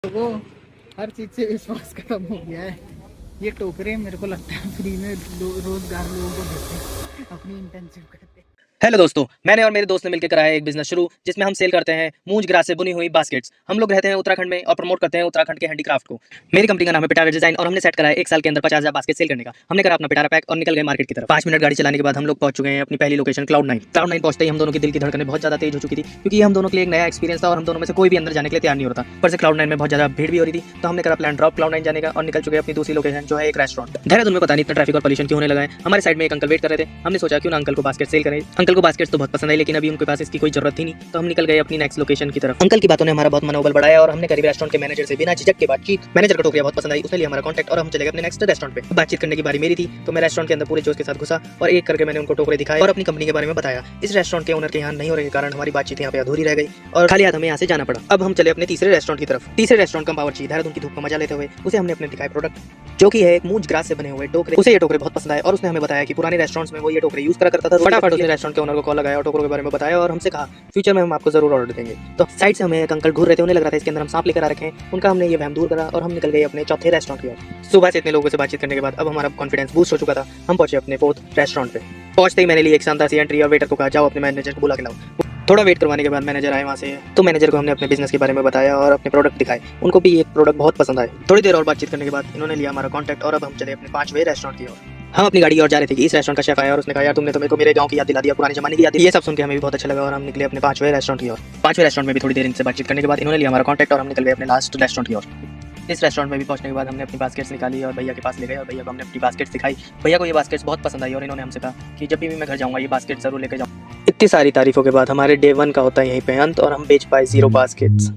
वो हर चीज से विश्वास खत्म हो गया है। ये टोकरे मेरे को लगता है फ्री में रोजगार लोगों को देते हैं, अपनी इंटर्नशिप करते हैं। हेलो दोस्तों, मैंने और मेरे दोस्त ने मिलकर कराया एक बिजनेस शुरू, जिसमें हम सेल करते हैं मूंज ग्रास से बुनी हुई बास्केट्स। हम लोग रहते हैं उत्तराखंड में और प्रमोट करते हैं उत्तराखंड के हैंडीक्राफ्ट को। मेरी कंपनी का नाम है पिटारा डिजाइन और हमने सेट कराया 1 साल के अंदर 50,000 बास्केट सेल करने का। हमने करा अपना पिटारा पैक और निकल गए मार्केट की तरफ। 5 मिनट गाड़ी चलाने के बाद हम लोग पहुंच चुके हैं अपनी पहली लोकेशन क्लाउड 9 पहुंचते ही हम दोनों की दिल की धड़कनें बहुत ज्यादा तेज हो चुकी थी, क्योंकि ये हम दोनों के लिए एक नया एक्सपीरियंस था और हम दोनों में से कोई भी अंदर जाने के लिए तैयार नहीं होता। पर से क्लाउड 9 में बहुत ज्यादा भीड़ भी हो रही थी, तो हमने करा प्लान ड्रॉप क्लाउड 9 जाने का और निकल चुके अपनी दूसरी लोकेशन जो है एक रेस्टोरेंट। देहरादून में पता नहीं इतना ट्रैफिक और पॉल्यूशन क्यों होने लगा है। हमारे साइड में एक अंकल वेट कर रहे थे। हमने सोचा क्यों ना अंकल को बास्केट सेल करें। अंकल को बास्केट तो बहुत पसंद है, लेकिन अभी उनके पास इसकी कोई जरूरत ही नहीं, तो हम निकल गए अपनी नेक्स्ट लोकेशन की तरफ। अंकल की बातों ने हमारा बहुत मनोबल बढ़ाया और हमने करीब रेस्टोरेंट के मैनेजर से बिना झिझक के बातचीत। मैनेजर को टोकरियां बहुत पसंद आई, उसने लिया हमारा कांटेक्ट और हम चले गए अपने नेक्स्ट रेस्टोरेंट पे। बातचीत करने की बारी मेरी थी, तो मैं रेस्टोरेंट के अंदर पूरे जोश के साथ घुसा और एक करके मैंने उनको टोकरे दिखाए और अपनी कंपनी के बारे में बताया। इस रेस्टोरेंट के ओनर के यहाँ नहीं होने के कारण हमारी बातचीत यहाँ पे अधूरी रह गई और खाली हाथ हमें यहाँ से जाना पड़ा। अब हम चले अपने तीसरे रेस्टोरेंट की तरफ। तीसरे रेस्टोरेंट का पावर्ची देहरादून की धूप का मजा लेते हुए उसे हमने अपने दिखाए प्रोडक्ट, जो कि है एक मूंज ग्रास से बने हुए टोकरे। उसे ये टोकरे बहुत पसंद आए और उसने हमें बताया कि पुराने रेस्टोरेंट्स में वो ये टोकरे यूज करा करता था। फटाफट उसने रेस्टोरेंट के ओनर को कॉल लगाया और टोकरों के बारे में बताया और हमसे कहा फ्यूचर में हम आपको जरूर ऑर्डर देंगे। तो साइड से हमें एक अंकल घूर रहे थे, उन्हें लग रहा था इसके अंदर हम सांप लेकर आ रखे हैं। उनका हमने ये वहम दूर करा और हम निकल गए अपने चौथे रेस्टोरेंट की ओर। सुबह से इतने लोगों से बातचीत करने के बाद अब हमारा कॉन्फिडेंस बूस्ट हो चुका था। हम पहुंचे अपने फोर्थ रेस्टोरेंट पे। पहुंचते ही मैंने ली एक शानदार सी एंट्री और वेटर को कहा जाओ अपने मैनेजर को बुला के लाओ। थोड़ा वेट करवाने के बाद मैनेजर आए वहाँ से, तो मैनेजर को हमने अपने बिजनेस के बारे में बताया और अपने प्रोडक्ट दिखाए। उनको भी ये प्रोडक्ट बहुत पसंद आए। थोड़ी देर और बातचीत करने के बाद इन्होंने लिया हमारा कॉन्टैक्ट और अब हम चले अपने 5वें रेस्टोरेंट की ओर। हम अपनी गाड़ी और जा रहे थे कि इस रेस्टोरेंट का शेफ आया और उसने कहा यार तुमने तो मेरे को मेरे गांव की याद दिला दिया, पुराने जमाने की याद। ये सब सुन के हमें भी बहुत अच्छा लगा और हम निकले अपने 5वें रेस्टोरेंट की ओर। 5वें रेस्टोरेंट में भी थोड़ी देर इनसे बातचीत करने के बाद इन्होंने लिया हमारा कॉन्टैक्ट और हम निकल गए अपने लास्ट रेस्टोरेंट की ओर। इस रेस्टोरेंट में भी पहुंचने के बाद हमने अपनी बास्केट्स निकाली और भैया के पास ले गए और भैया को हमने अपनी बास्केट्स दिखाई। भैया को ये बास्केट्स बहुत पसंद आई और इन्होंने हमसे कहा कि जब भी मैं घर जाऊंगा ये बास्केट जरूर लेकर जाऊँ। इतनी सारी तारीफों के बाद हमारे डे 1 का होता है यहीं पे अंत और हम बेच पाए 0 बास्केट्स।